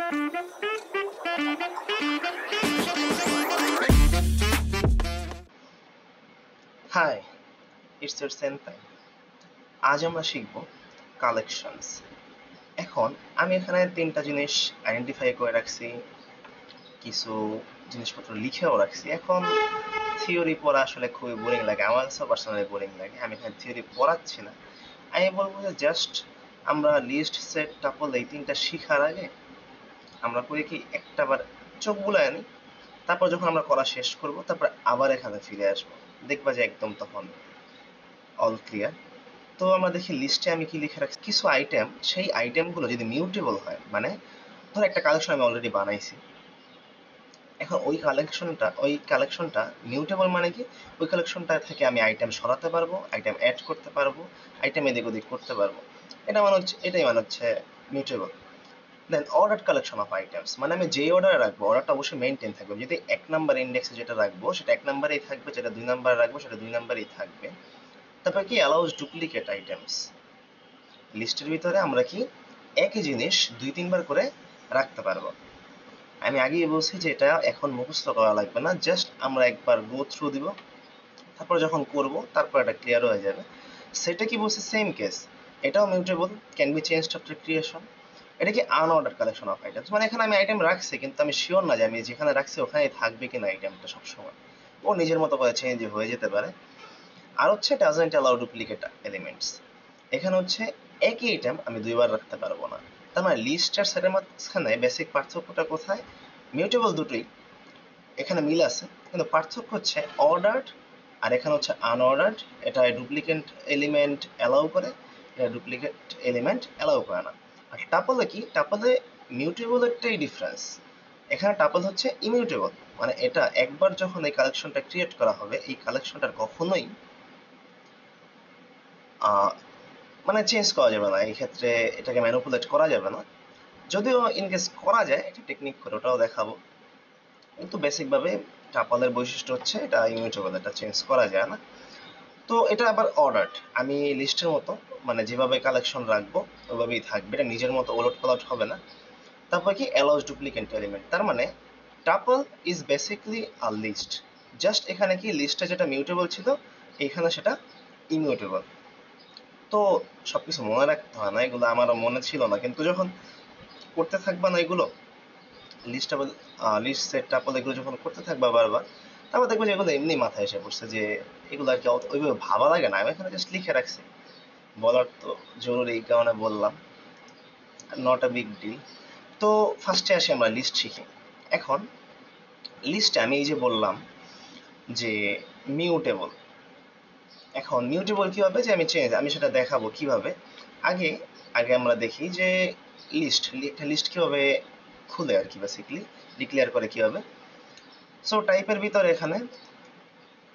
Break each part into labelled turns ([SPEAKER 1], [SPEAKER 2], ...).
[SPEAKER 1] Hi, it's your senpai. আজ আমরা শিখব কালেকশনস। এখন আমি এখানে তিনটা জিনিস আইডেন্টিফাই করে রাখছি, কিছু জিনিসপত্র লিখেও রাখছি। এখন থিওরি পড়া আসলে খুবই বোরিং লাগে, আমার কাছে পার্সোনালি বোরিং লাগে। আমি এখানে থিওরি পড়াচ্ছি না, আমি বলবো যে জাস্ট আমরা লিস্ট, সেট, টাপল এই তিনটা শিখার আগে আমরা করি কি একটা বার চোখ বুলায় আনি, তারপর যখন আমরা করা শেষ করব তারপর আবার এখানে ফিরে আসবো, দেখবা যে একদম তখন অল ক্লিয়ার। তো আমরা দেখি লিস্টে আমি কি লিখে রাখছি, কিছু আইটেম, সেই আইটেমগুলো যদি মিউটেবল হয়, মানে ধর একটা কালেকশন আমি অলরেডি বানাইছি, এখন ওই কালেকশনটা মিউটেবল মানে কি ওই কালেকশনটা থেকে আমি আইটেম সরাতে পারবো, আইটেম অ্যাড করতে পারবো, আইটেম এদিক ওদিক করতে পারবো, এটাই মানে হচ্ছে mutable. Then order collection of items, মানে আমি যে অর্ডারে রাখবো অর্ডারটা অবশ্যই মেনটেন থাকবে। যদি 1 নাম্বার ইন্ডেক্সে যেটা রাখবো সেটা 1 নাম্বারেই থাকবে, যেটা 2 নাম্বারে রাখবো সেটা 2 নাম্বারেই থাকবে। তারপর কি অ্যালাউজ ডুপ্লিকেট আইটেমস, লিস্টের ভিতরে আমরা কি একই জিনিস 2-3 বার করে রাখতে পারবো। আমি আগেই বলছি যে এটা এখন মুখস্থ করা লাগবে না, জাস্ট আমরা একবার গো থ্রু দিব, তারপর যখন করব তারপর এটা ক্লিয়ার হয়ে যাবে। সেটা কি বলছে, সেম কেস, এটাও mutable, can be changed after creation. এটা কি আনঅর্ডার কালেকশন অফ আইটেমস, মানে এখানে আমি আইটেম রাখছি কিন্তু আমি শিওর না যে আমি যেখানে রাখছি ওখানেই থাকবে কিনা আইটেমটা সবসময়, ও নিজের মতো করে চেঞ্জ হয়ে যেতে পারে। আর হচ্ছে ডাজন্ট অ্যালাউ ডুপ্লিকেট এলিমেন্টস, এখানে হচ্ছে একই আইটেম আমি 2 বার রাখতে পারবো না। তার মানে লিস্ট আর সেটের মাঝখানে বেসিক পার্থক্যটা কোথায়, মিউটেবল দুটোই, এখানে মিল আছে, কিন্তু পার্থক্য হচ্ছে অর্ডার্ড আর এখানে হচ্ছে আনঅর্ডার্ড। এটা ডুপ্লিকেট এলিমেন্ট অ্যালাউ করে, এটা ডুপ্লিকেট এলিমেন্ট অ্যালাউ করে না। আর টাপলে কি, টাপলে মিউটেবল একটাই ডিফারেন্স, এখানে টাপল হচ্ছে ইমিউটেবল, মানে এটা একবার যখন এই কালেকশনটা ক্রিয়েট করা হবে এই কালেকশনটার কখনোই মানে চেঞ্জ করা যাবে না, এই ক্ষেত্রে এটাকে ম্যানিপুলেট করা যাবে না। যদিও ইনকেস করা যায় একটা টেকনিক করে, ওটাও দেখাবো, কিন্তু বেসিকভাবে টাপলের বৈশিষ্ট্য হচ্ছে এটা ইমিউটেবল, এটা চেঞ্জ করা যায় না। তো এটা আবার অর্ডার্ড, আমি লিস্টের মতো মানে যেভাবে কালেকশন রাখবো ওইভাবেই থাকবে, এটা নিজের মতো ওলট পালট হবে না। তারপর কি অ্যালাউজ ডুপ্লিকেট এলিমেন্ট, তার মানে tuple is basically a list, just এখানে কি লিস্টে যেটা মিউটেবল ছিল এখানে সেটা ইমিউটেবল। তো সবকিছু মনে রাখতে হয় না, এগুলো আমার মনে ছিল না, কিন্তু যখন করতে থাকবা না এগুলো লিস্ট সেট টাপল এগুলো যখন করতে থাকবা বারবার, তারপর দেখবে যে এগুলো এমনি মাথায় এসে পড়ছে, যে এগুলো আর কি ওইভাবে ভাবা লাগে না, আমি এখানে জাস্ট লিখে রাখছি, বলার তো জরুরি এই কারণে বললাম, নট আ বিগ ডিল। তো ফার্স্টে আসি আমরা লিস্ট শিখি। এখন লিস্টে আমি এই যে বললাম যে মিউটেবল, এখন মিউটেবল কি হবে যে আমি সেটা দেখাবো কিভাবে। আগে আগে আমরা দেখি যে একটা লিস্ট কিভাবে খুলে আর কি, বেসিক্যালি ডিক্লেয়ার করে কিভাবে। সো টাইপের ভিতরে এখানে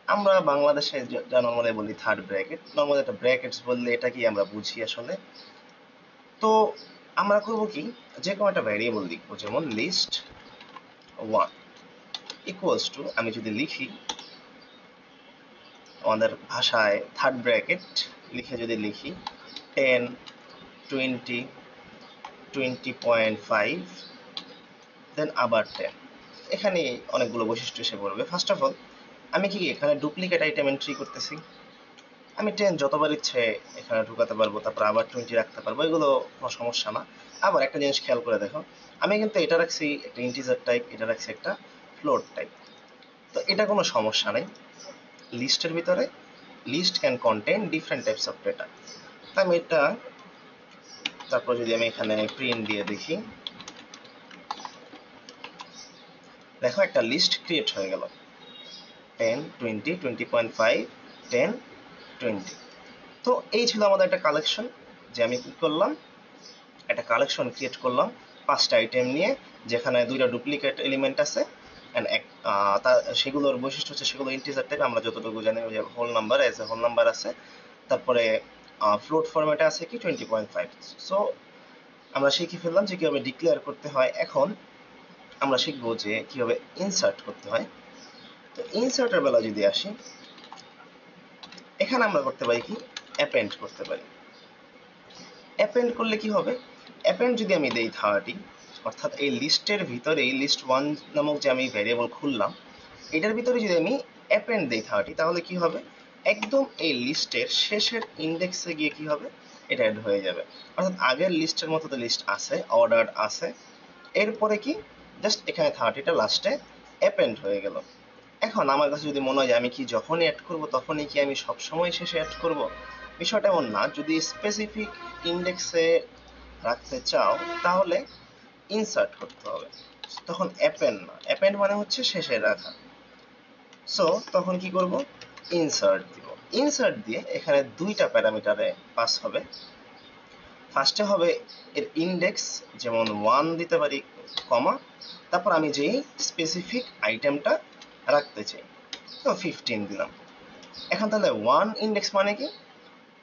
[SPEAKER 1] আমরা বাংলাদেশে যা নর্মালি বলি থার্ড ব্র্যাকেট, নর্মালি একটা ব্র্যাকেটস বললে এটা কি আমরা বুঝি আসলে। তো আমরা করবো কি, যে কোনো একটা ভ্যারিয়েবল লিখবো, যেমন লিস্ট 1 ইকুয়ালস টু, আমি যদি লিখি আমাদের ভাষায় থার্ড ব্র্যাকেট লিখে যদি লিখি 10, 20, 20.5, দেন আবার 10, এখানে অনেকগুলো বৈশিষ্ট্য এসে পড়বে। ফার্স্ট অফ অল আমি কি এখানে ডুপ্লিকেট আইটেম এন্ট্রি করতেছি, আমি 10 যতবার ইচ্ছে এখানে ঢুকাতে পারবো, তারপর আবার 20 রাখতে পারবো, এগুলো কোনো সমস্যা না। আবার একটা জিনিস খেয়াল করে দেখো, আমি কিন্তু এটা রাখছি একটা ইন্টিজার টাইপ, এটা রাখছি একটা ফ্লোট টাইপ, তো এটা কোনো সমস্যা নেই। লিস্টের ভিতরে list can contain different types of data, আমি এটা, তারপর যদি আমি এখানে প্রিন্ট দিয়ে দেখি, দেখো একটা লিস্ট ক্রিয়েট হয়ে গেল 10, 20, 20.5, 10, 20। তো এই ছিল আমাদের একটা কালেকশন, যে আমি কি করলাম, একটা কালেকশন ক্রিয়েট করলাম 5টা আইটেম নিয়ে, যেখানে 2টা ডুপ্লিকেট এলিমেন্ট আছে, সেগুলোর বৈশিষ্ট্য হচ্ছে সেগুলো ইন্টিজার টাইপ, আমরা যতটুকু জানি যে whole number, as a whole number আছে, তারপরে ফ্লোট ফরম্যাটে আছে কি 20.5। সো আমরা শিখে ফেললাম যে কিভাবে ডিক্লেয়ার করতে হয়। এখন আমরা শিখবো যে কিভাবে ইনসার্ট করতে হয়। তো ইনসার্টের বেলা যদি আসি, এখানে আমরা করতে পারি কি, অ্যাপেন্ড করতে পারি। অ্যাপেন্ড করলে কি হবে, অ্যাপেন্ড যদি আমি দেই 30, অর্থাৎ এই লিস্টের ভিতরে লিস্ট 1 নামক যে আমি ভ্যারিয়েবল খুললাম, এটার ভিতরে যদি আমি অ্যাপেন্ড দিই 30, তাহলে কি হবে, একদম এই লিস্টের শেষের ইন্ডেক্সে গিয়ে কি হবে, এটা অ্যাড হয়ে যাবে। অর্থাৎ আগের লিস্টের মতো তো লিস্ট আছে, অর্ডার আছে, এরপরে কি জাস্ট এখানে 30টা লাস্টে অ্যাপেন্ড হয়ে গেল। এখন আমার কাছে যদি মনে হয় যে আমি কি যখনই অ্যাড করব তখনই কি আমি সবসময় শেষে অ্যাড করব, বিষয়টা এমন না। যদি স্পেসিফিক ইন্ডেক্সে রাখতে চাও তাহলে ইনসার্ট করতে হবে, তখন অ্যাপেন্ড না, অ্যাপেন্ড মানে হচ্ছে শেষে রাখা। সো তখন কি করব, ইনসার্ট দিব। ইনসার্ট দিয়ে এখানে দুইটা প্যারামিটারে পাস হবে। ফার্স্টে হবে এর ইন্ডেক্স, যেমন 1 দিতে পারি, কমা, তারপর আমি যেই স্পেসিফিক আইটেমটা রাখতে চাই, তো 15 দিলাম। এখন তাহলে 1 ইন্ডেক্স মানে কি,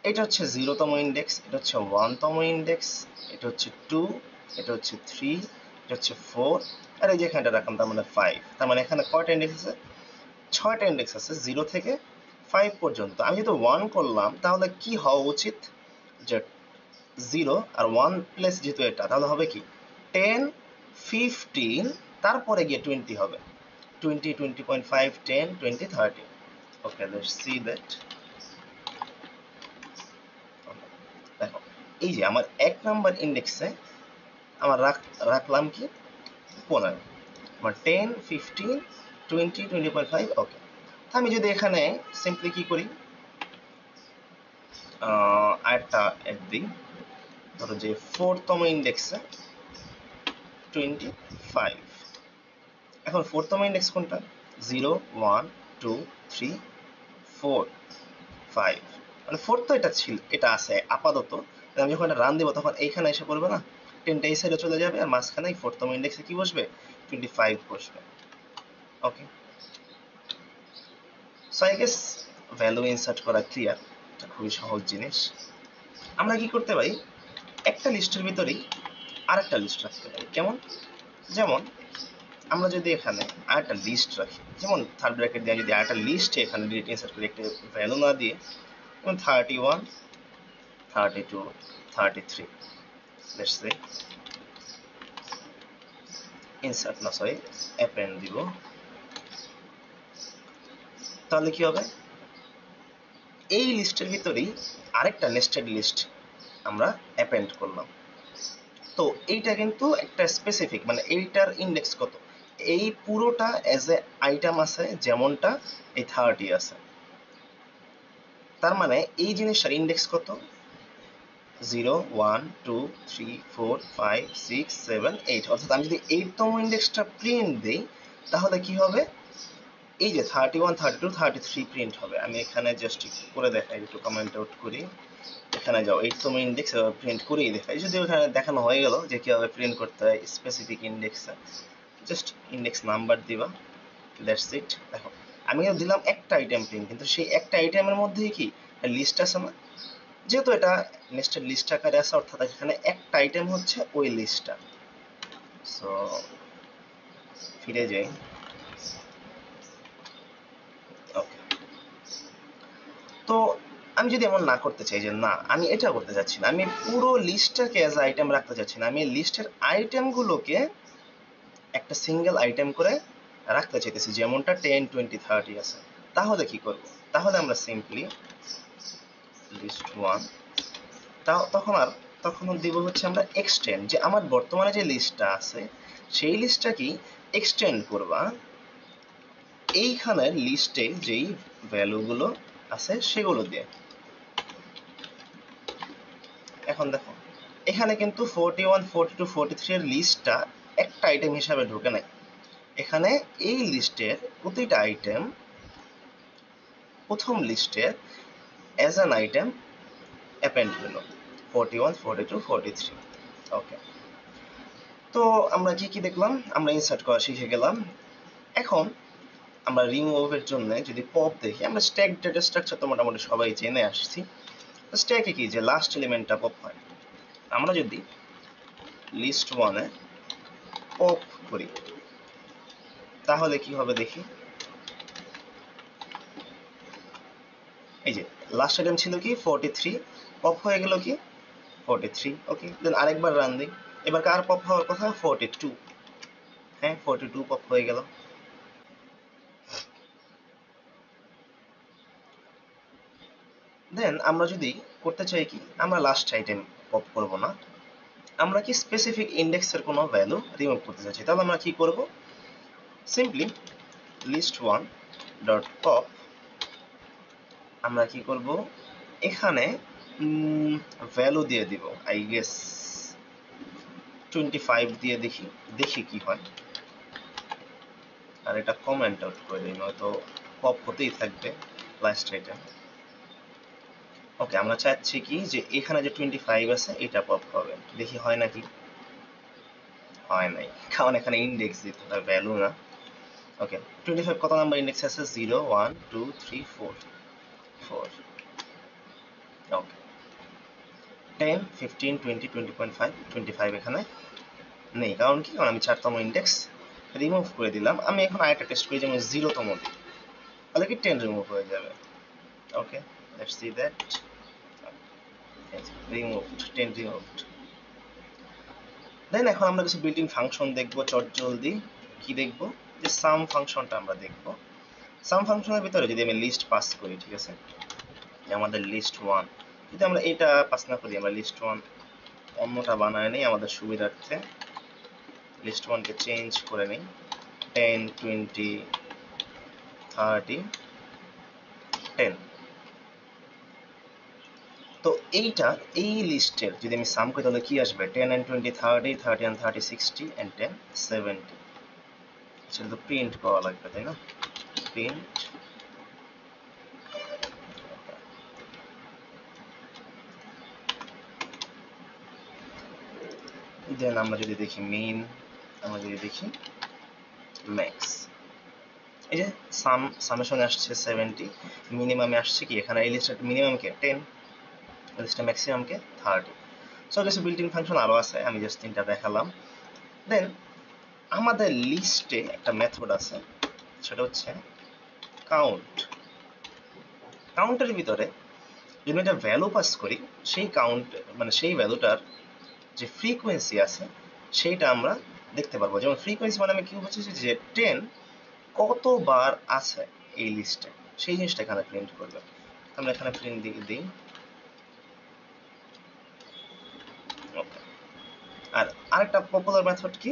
[SPEAKER 1] এটা হচ্ছে 0তম ইন্ডেক্স, এটা হচ্ছে 1তম ইন্ডেক্স, এটা হচ্ছে 2, এটা হচ্ছে 3, এটা হচ্ছে 4, আর এই যে এখানটা রাখলাম তার মানে 5। তার মানে এখানে কয়টা ইন্ডেক্স আছে, 6টা ইন্ডেক্স আছে 0 থেকে 5 পর্যন্ত। আমি যেহেতু 1 করলাম তাহলে কি হওয়া উচিত, যে 0 আর 1 প্লাস যেহেতু এটা, তাহলে হবে কি 10, 15, তারপরে গিয়ে 20 হবে, 20, 20.5, 10, 20, 30। ওকে, লেটস সি দ্যাট। দেখো এই যে আমার 1 নাম্বার ইন্ডেক্সে আমার রাখলাম কি 15, আমার 10, 15, 20, 20.5। ওকে, আমি যদি এখানে সিম্পলি কি করি, আরেকটা অ্যাড দিই, ধরো যে 4তম ইন্ডেক্সে 25। এখন 4তম ইন্ডেক্স কোনটা, 0, 1, 2, 3, 4, 5, মানে 4 তো এটা ছিল, এটা আছে আপাতত। আমি যখন এটা রান দিব তখন এইখানে এসে পড়বে না, 10টা এই সাইডে চলে যাবে, আর মাঝখানে 4তম ইন্ডেক্সে কি বসবে, 25 বসবে। Okay, so I guess value insert করা ক্লিয়ার, এটা খুবই সহজ জিনিস। আমরা কি করতে পারি, একটা লিস্টের ভিতরেই আরেকটা লিস্ট রাখতে পারি। কেমন, যেমন আমরা যদি এখানে আরেকটা লিস্ট রাখি, যেমন থার্ড ব্র্যাকেট দিয়ে যদি আরেকটা লিস্ট এখানে ডিরেক্ট ইনসার্ট করি, একটা ভ্যালু না দিয়ে, যেমন 31, 32, 33, লেটস সে ইনসার্ট না সরি অ্যাপেন্ড দিব, তাহলে কি হবে, এই লিস্টের ভিতরেই আরেকটা নেস্টেড লিস্ট আমরা অ্যাপেন্ড করলাম। তো এইটা কিন্তু একটা স্পেসিফিক, মানে এইটার ইন্ডেক্স কত, এই পুরোটা এজ এ আইটেম আছে, যেমনটা এই 30 আছে। তার মানে এই জিনিসটার ইন্ডেক্স কত, 0, 1, 2, 3, 4, 5, 6, 7, 8। অর্থাৎ আমি যদি 8তম ইন্ডেক্সটা প্রিন্ট দিই তাহলে কি হবে, এই যে 31, 32, 33 প্রিন্ট হবে। আমি এখানে জাস্ট করে দেখাই, একটু কমেন্ট আউট করি, এখানে যাও 8তম ইন্ডেক্স প্রিন্ট করেই দেখাই, যদি ওখানে দেখানো হয়ে গেল যে কিভাবে প্রিন্ট করতে হয় স্পেসিফিক ইন্ডেক্সে, জাস্ট ইন্ডেক্স নাম্বার দিবা, দ্যাটস ইট। দেখো আমি দিলাম একটা আইটেম প্রিন্ট, কিন্তু সেই একটা আইটেমের মধ্যেই কি লিস্ট আছে না, যেহেতু এটা নেস্টেড লিস্ট আকারে আছে, অর্থাৎ এখানে একটা আইটেম হচ্ছে ওই লিস্টটা। সো ফিরে যাই, ওকে। তো আমি যদি এমন না করতে চাই, যে না আমি এটা করতে চাচ্ছি না, আমি পুরো লিস্টটাকে অ্যাজ আইটেম রাখতে চাচ্ছি না, আমি লিস্টের আইটেমগুলোকে একটা সিঙ্গেল আইটেম করে রাখতে চাইতেছি, যেমনটা 10, 20, 30 আছে, তাহলে কি করব, তাহলে আমরা সিম্পলি লিস্ট 1, তখন দিব হচ্ছে আমরা এক্সটেন্ড, যে আমার বর্তমানে যে লিস্টটা আছে সেই লিস্টটা কি এক্সটেন্ড করবা এইখানের লিস্টে যেই ভ্যালুগুলো আছে সেগুলো দিয়ে। এখন দেখো এখানে কিন্তু 41, 42, 43 এর লিস্টটা একটা আইটেম হিসাবে ঢুকে নাই, এখানে এই লিস্টের প্রতিটা আইটেম প্রথম লিস্টের অ্যাজ অ্যান আইটেম অ্যাপেন্ড হলো, 41, 42, 43। ওকে, তো আমরা কি কি দেখলাম, আমরা ইনসার্ট করা শিখে গেলাম। এখন আমরা রিমুভের জন্য যদি পপ দেখি, আমরা স্ট্যাক ডেটা স্ট্রাকচার তো মোটামুটি সবাই জেনে আসছি। স্ট্যাকে কি, যে লাস্ট এলিমেন্টটা পপ হয়, আমরা যদি লিস্ট 1-এ পপ করি তাহলে কি হবে দেখি, এই যে লাস্ট আইটেম ছিল কি 43, পপ হয়ে গেল কি 43। ওকে, দেন আরেকবার রান দিই, এবার কার পপ হওয়ার কথা? 42। হ্যাঁ, 42 পপ হয়ে গেল। দেন আমরা যদি করতে চাই কি, আমরা লাস্ট আইটেম পপ করব না, আমরা কি স্পেসিফিক ইন্ডেক্সের কোনো ভ্যালু রিমুভ করতে চাইছি, তাহলে আমরা কি করব? সিম্পলি list1 ডট পপ, আমরা কি করব, এখানে ভ্যালু দিয়ে দিব, আই গেস 25 দিয়ে দেখি কি হয়। আর এটা কমেন্ট আউট করে দিই, নয়তো পপ হতেই থাকবে লাস্ট আইটেম। ওকে, আমরা চাচ্ছি কি যে এখানে যে 25 আছে এটা পপ হবে, দেখি হয় নাকি। হয় নাই, কারণ এখানে ইন্ডেক্স দিতে হয়, ভ্যালু না। ওকে, 25 কত নাম্বার ইন্ডেক্স আছে? 0 1 2 3 4 4। ওকে, 10 15 20 20.5 25 এখানে নেই, কারণ কি, কারণ আমি 4তম ইন্ডেক্স রিমুভ করে দিলাম। আমি এখন আরেকটা টেস্ট করি, যেমন 0তম দিই, তাহলে কি 10 রিমুভ হয়ে যাবে। Okay, let's see that. Removed, 10 removed. Then এখন আমরা কিছু বিল্ট ইন ফাংশন দেখবো চটজলদি। কি দেখবো? যে সাম ফাংশনটা আমরা দেখবো। সাম ফাংশনের ভিতরে যদি আমি লিস্ট পাস করি, ঠিক আছে, আমাদের list1, যদি আমরা এটা পাস না করি, আমরা list1 অন্যটা বানায় নেই আমাদের সুবিধার্থে, list1 কে চেঞ্জ করে নেই, 10 20 30 10। তো এই লিস্টের যদি আমি সাম করি, তাহলে কি আসবে? 10 and 20 30, 30 and 30 60, and 10 70। সেটা তো প্রিন্ট করা লাগবে, তাই না? প্রিন্ট, দেন আমরা যদি দেখি মেইন, আমরা যদি দেখি ম্যাক্স, এই যে সামেশনে আসছে 70, মিনিমামে আসছে কি, এখানে এই লিস্টের মিনিমামকে 10, লিস্টের ম্যাক্সিমামকে 30। সো কিছু বিল্ট ইন ফাংশন আরো আছে, আমি জাস্ট 3টা দেখালাম। দেন আমাদের লিস্টে একটা মেথড আছে, সেটা হচ্ছে কাউন্ট। কাউন্টের ভিতরে যদি একটা ভ্যালু পাস করি, সেই কাউন্ট মানে সেই ভ্যালুটার যে ফ্রিকোয়েন্সি আছে সেইটা আমরা দেখতে পারবো। যেমন ফ্রিকোয়েন্সি মানে আমি কি বলছি, যে 10 কতবার আছে এই লিস্টে, সেই জিনিসটা এখানে প্রিন্ট করবে। আমরা এখানে প্রিন্ট দিয়ে দিই। ওকে, আর আরেকটা পপুলার মেথড কি,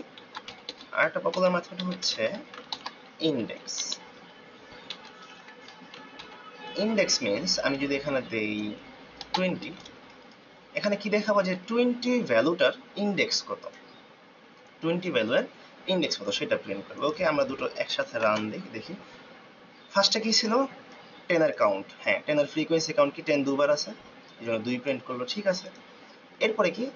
[SPEAKER 1] আরেকটা পপুলার মেথড হচ্ছে ইন্ডেক্স। ইন্ডেক্স মিনস আমি যদি এখানে দেই 20, এখানে কি দেখাবো, যে 20 ভ্যালুটার ইন্ডেক্স কত, 20 ভ্যালুর ইন্ডেক্স কত সেটা প্রিন্ট করবে। ওকে, আমরা দুটো একসাথে রান দিই, দেখি। ফার্স্টে কি ছিল? 10 এর কাউন্ট, হ্যাঁ 10 এর ফ্রিকোয়েন্সি কাউন্ট কি, 10 দুবার আছে, এই জন্য 2 প্রিন্ট করলো, ঠিক আছে। এরপরে কি,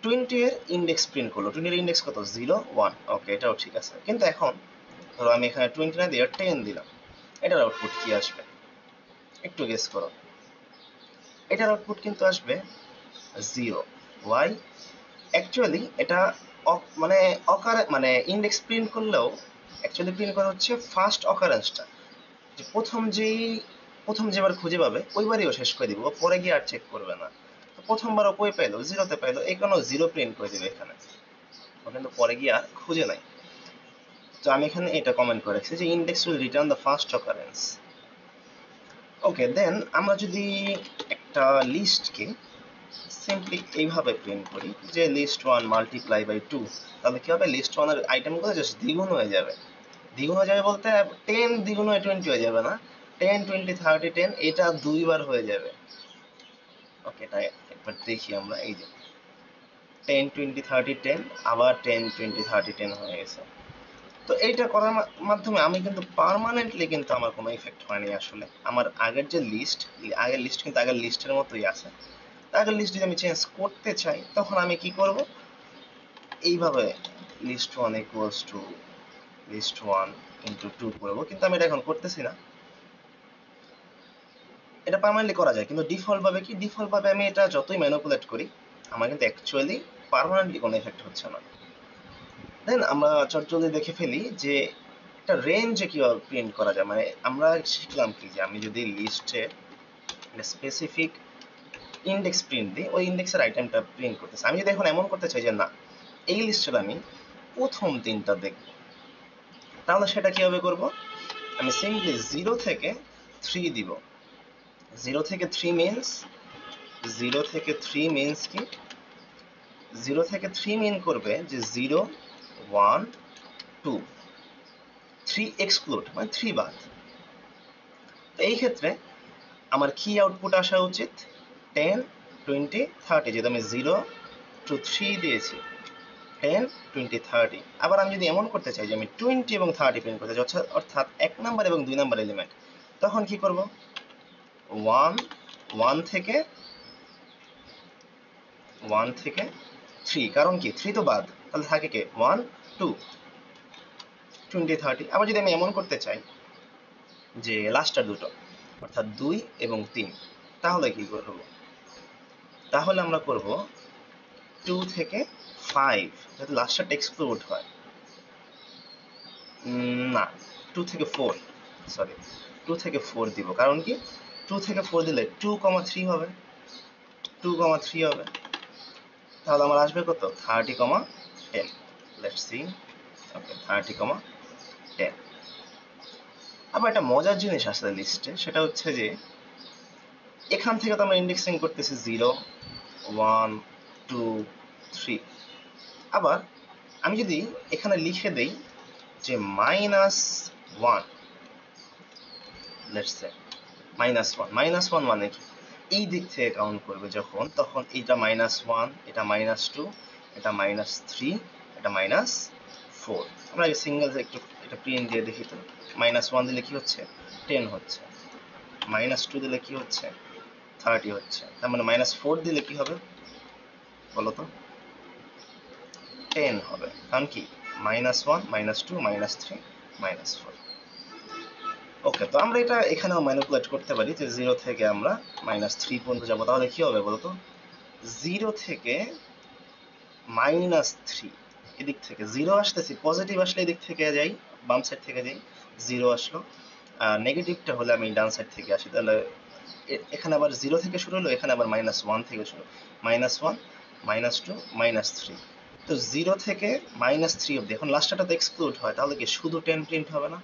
[SPEAKER 1] 20 এর ইন্ডেক্স প্রিন্ট করলো, 20 এর ইন্ডেক্স কত? 0 1। ওকে, এটাও ঠিক আছে। কিন্তু এখন ধরো আমি এখানে 20 না দিয়ে 10 দিলাম, এটার আউটপুট কি আসবে একটু গেস করো। এটার আউটপুট কিন্তু আসবে 0। ওয়াই? অ্যাকচুয়ালি এটা মানে মানে ইন্ডেক্স প্রিন্ট করলেও অ্যাকচুয়ালি প্রিন্ট করা হচ্ছে ফার্স্ট অকারেন্সটা, যে প্রথম যেবার খুঁজে পাবে ওইবারই ও শেষ করে দিব, পরে গিয়ে আর চেক করবে না। তো প্রথমবার ও কই পাইলো? 0তে পাইলো, এই কারণে 0 প্রিন্ট করে দিবে এখানে, ও কিন্তু পরে গিয়ে আর খুঁজে নাই। তো আমি এখানে এটা কমেন্ট করে রাখছি যে index will return the first occurrence. Okay, then আমরা যদি একটা লিস্টকে সিম্পলি এইভাবে প্রিন্ট করি, যে list1 মাল্টিপ্লাই বাই 2, তাহলে কি হবে? list1 এর আইটেমগুলো জাস্ট দ্বিগুণ হয়ে যাবে। দ্বিগুণ হয়ে যাবে বলতে 10 দ্বিগুণ হয়ে 20 হয়ে যাবে না, 10 20 30 10 এটা দুইবার হয়ে যাবে। ওকে, এটা একবার দেখি আমরা, এই যে 10 20 30 10, আবার 10 20 30 10 হয়ে গেছে। তো এইটা করার মাধ্যমে আমি কিন্তু পার্মানেন্টলি কিন্তু আমার কোনো ইফেক্ট হয়নি আসলে। আমার আগের যে লিস্ট, আগের লিস্ট কিন্তু আগের লিস্টের মতোই আছে। আগের লিস্ট যদি আমি চেঞ্জ করতে চাই, তখন আমি কি করব? এইভাবে list1 equals to list1 into 2 করবো, কিন্তু আমি এটা এখন করতেছি না। এটা পার্মানেন্টলি করা যায়, কিন্তু ডিফল্ট ভাবে কি, ডিফল্ট ভাবে আমি এটা যতই ম্যানিপুলেট করি, আমার কিন্তু অ্যাকচুয়ালি পার্মানেন্টলি কোনো এফেক্ট হচ্ছে না। দেন আমরা চটজলদি দেখে ফেলি যে একটা রেঞ্জে কিভাবে প্রিন্ট করা যায়। মানে আমরা শিখলাম কি, যে আমি যদি লিস্টে স্পেসিফিক ইন্ডেক্স প্রিন্ট দিই, ওই ইন্ডেক্সের আইটেমটা প্রিন্ট করতেছে। আমি যদি এখন এমন করতে চাই যে না, এই লিস্টের আমি প্রথম তিনটা দেখব। তাহলে সেটা কিভাবে করব? আমি সিম্পলি 0 থেকে 3 দিব। 0 থেকে 3 মিনস 0 থেকে 3 মিনস কি? 0 থেকে 3 মিন করবে যে 0 1 2, 3 এক্সক্লুড মানে 3 বাদ। তো এই ক্ষেত্রে আমার কি আউটপুট আসা উচিত? 10 20 30, যেহেতু আমি 0 to 3 দিয়েছি, 10 20 30। আবার আমি যদি এমন করতে চাই যে আমি 20 এবং 30 প্রিন্ট করতে চাই, অর্থাৎ 1 নাম্বার এবং 2 নাম্বার এলিমেন্ট, তখন কি করব? 1 থেকে 3, কারণ কি 3 তো বাদ, তাহলে থাকে কে? 1 2 20 30। আবার যদি আমি এমন করতে চাই যে লাস্টের দুটো, অর্থাৎ 2 এবং 3, তাহলে কি করব? তাহলে আমরা করব 2 থেকে 5, যাতে লাস্টটা এক্সক্লুড হয়। না, 2 থেকে 4, সরি 2 থেকে 4 দিব। কারণ কি 2 থেকে 4 দিলে 2,3 হবে, 2,3 হবে। তাহলে আমার আসবে কত? 30,10। Let's see. ওকে, 30,10। আবার একটা মজার জিনিস আসলে লিস্টে, সেটা হচ্ছে যে এখান থেকে তো আমরা ইন্ডেক্সিং করতেছি 0 1 2 3। আবার আমি যদি এখানে লিখে দেই যে -1, লেটস সে -1 মানে কি? এই দিক থেকে কাউন্ট করবে যখন, তখন এটা -1, এটা -2, এটা -3, এটা -4। আমরা আগে সিঙ্গেল একটু এটা প্রিন্ট দিয়ে দেখি তো। -1 দিলে কি হচ্ছে? 10 হচ্ছে। -2 দিলে কি হচ্ছে? 30 হচ্ছে। তার মানে -4 দিলে কি হবে বলো তো? 10 হবে। কারণ কি -1 -2 -3 -4। ওকে, তো আমরা এটা এখানেও ম্যানিপুলেট করতে পারি যে 0 থেকে আমরা -3 পর্যন্ত যাবো। তাহলে কি হবে বলতো? 0 থেকে -3, এদিক থেকে 0 আসতেছি, পজিটিভ আসলে এদিক থেকে যাই, বাম সাইড থেকে যাই, 0 আসলো। আর নেগেটিভটা হলে আমি ডান সাইড থেকে আসি। তাহলে এখানে আবার 0 থেকে শুরু হলো, এখানে আবার -1 থেকে শুরু, -1 -2 -3। তো 0 থেকে -3 অব্দি, এখন লাস্টটা তো এক্সক্লুড হয়, তাহলে কি শুধু 10 প্রিন্ট হবে না?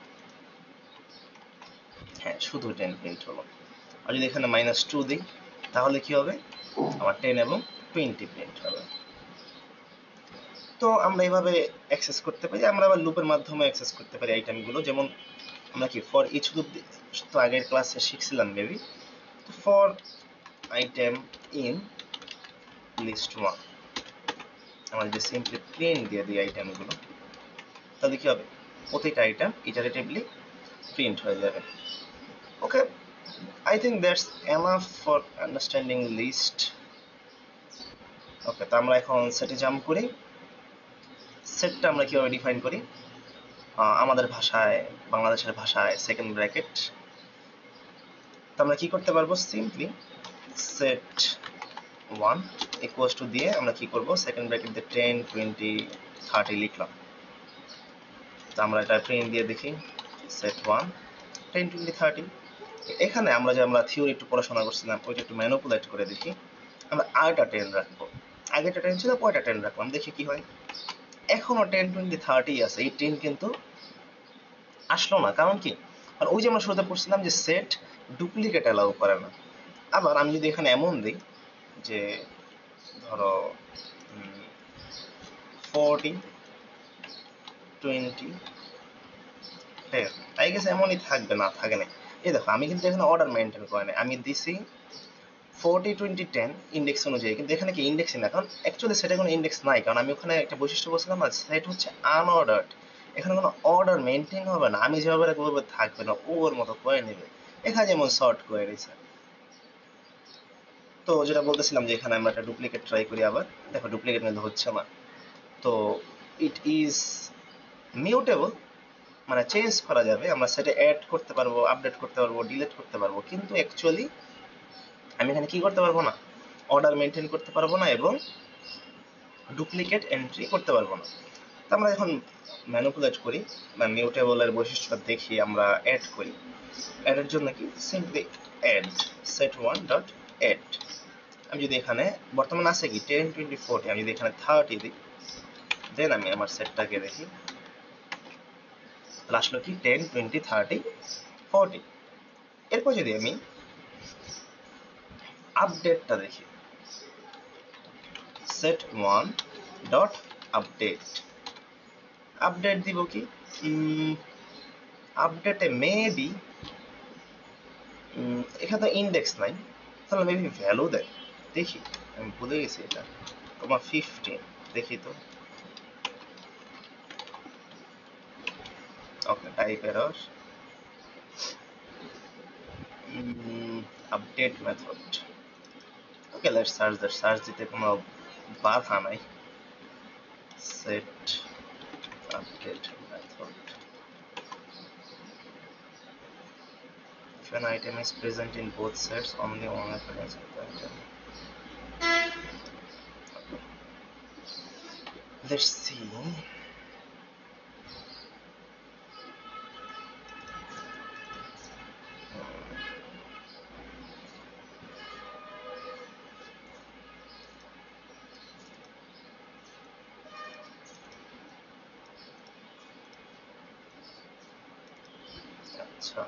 [SPEAKER 1] হ্যাঁ, শুধু 10 প্রিন্ট হলো। আর যদি এখানে -2 দিই, তাহলে কি হবে? আমার 10 এবং 20 প্রিন্ট হবে। তো আমরা এইভাবে অ্যাক্সেস করতে পারি। আমরা আবার লুপের মাধ্যমে অ্যাক্সেস করতে পারি আইটেমগুলো। যেমন আমরা কি ফর ইচ লুপ তো আগের ক্লাসে শিখছিলাম মেবি। তো ফর আইটেম ইন লিস্ট 1, আমরা যদি সিম্পলি প্রিন্ট দিয়ে দিই আইটেমগুলো, তাহলে কি হবে? প্রতিটা আইটেম ইটারেটিভলি প্রিন্ট হয়ে যাবে। ওকে, I think that's enough for understanding list. ওকে, তো আমরা এখন সেটে জাম্প করি। সেটটা আমরা কিভাবে ডিফাইন করি? আমাদের ভাষায়, বাংলাদেশের ভাষায় সেকেন্ড ব্র্যাকেট। তো আমরা কি করতে পারবো? সিম্পলি সেট 1 ইকুয়ালস টু দিয়ে আমরা কি করব? সেকেন্ড ব্র্যাকেট দিয়ে 10 20 30 লিখলাম। তো আমরা এটা প্রিন্ট দিয়ে দেখি, সেট 1 10 20 30। এখানে আমরা থিওরি একটু পড়াশোনা করছিলাম, ওইটা একটু ম্যানিপুলেট করে দেখি। আমরা আরেকটা 10 রাখবো, আগেটা 10 ছিল, পরেরটা 10 রাখলাম, দেখি কি হয়। এখনো 10 20 30 আছে, এই 10 কিন্তু আসলো না। কারণ কি? আর ওই যে আমরা শুরুতে পড়ছিলাম যে সেট ডুপ্লিকেট অ্যালাউ করে না। আবার আমি যদি এখানে এমন দিই যে ধরো 40 20 10, আই গেস এমনই থাকবে, না থাকে না। এই দেখো, আমি কিন্তু এখানে অর্ডার মেনটেন করে নাই, আমি দিছি 40 20 10 ইন্ডেক্স অনুযায়ী, কিন্তু এখানে কি ইন্ডেক্সই না, কারণ অ্যাকচুয়ালি সেটা কোনো ইন্ডেক্স নাই। কারণ আমি ওখানে একটা বৈশিষ্ট্য বলছিলাম না, সেট হচ্ছে আনঅর্ডার্ড। এখানে কোনো অর্ডার মেনটেন হবে না, আমি যেভাবে রাখবো ওভাবে থাকবে না, ও ওর মতো করে নেবে। এখানে যেমন সর্ট করে দিয়েছে। তো যেটা বলতেছিলাম যে এখানে আমরা একটা ডুপ্লিকেট ট্রাই করি। আবার দেখো ডুপ্লিকেট কিন্তু হচ্ছে না। তো ইট ইজ মিউটেবল, মানে চেঞ্জ করা যাবে, আমরা সেটা অ্যাড করতে পারবো, আপডেট করতে পারবো, ডিলিট করতে পারবো, কিন্তু অ্যাকচুয়ালি আমি এখানে কি করতে পারবো না? অর্ডার মেনটেন করতে পারবো না এবং ডুপ্লিকেট এন্ট্রি করতে পারবো না। তো আমরা এখন ম্যানিপুলেট করি বা মিউটেবলের বৈশিষ্ট্য দেখি, আমরা অ্যাড করি। অ্যাডের জন্য কি? Simply add set1 dot add. আমি যদি এখানে বর্তমানে আছে কি 10 20 40, আমি যদি এখানে 30 দিই, দেন আমি আমার সেটটাকে দেখি, আসলো কি 10 20 30 40। এরপর যদি আমি আপডেটটা দেখি, সেট 1 ডট আপডেট, আপডেট দিব কি, আপডেটে মেবি এখানে ইন্ডেক্স নাই, তাহলে মেবি ভ্যালু দেয়, দেখি আমি ভুলে গেছি এটা, তোমার 15 দেখি তো, ওকে type error, update method, okay let's search that, search দিতে কোনো বাধা নাই, set update method, if an item is present in both sets only one reference of the item, let's see, আচ্ছা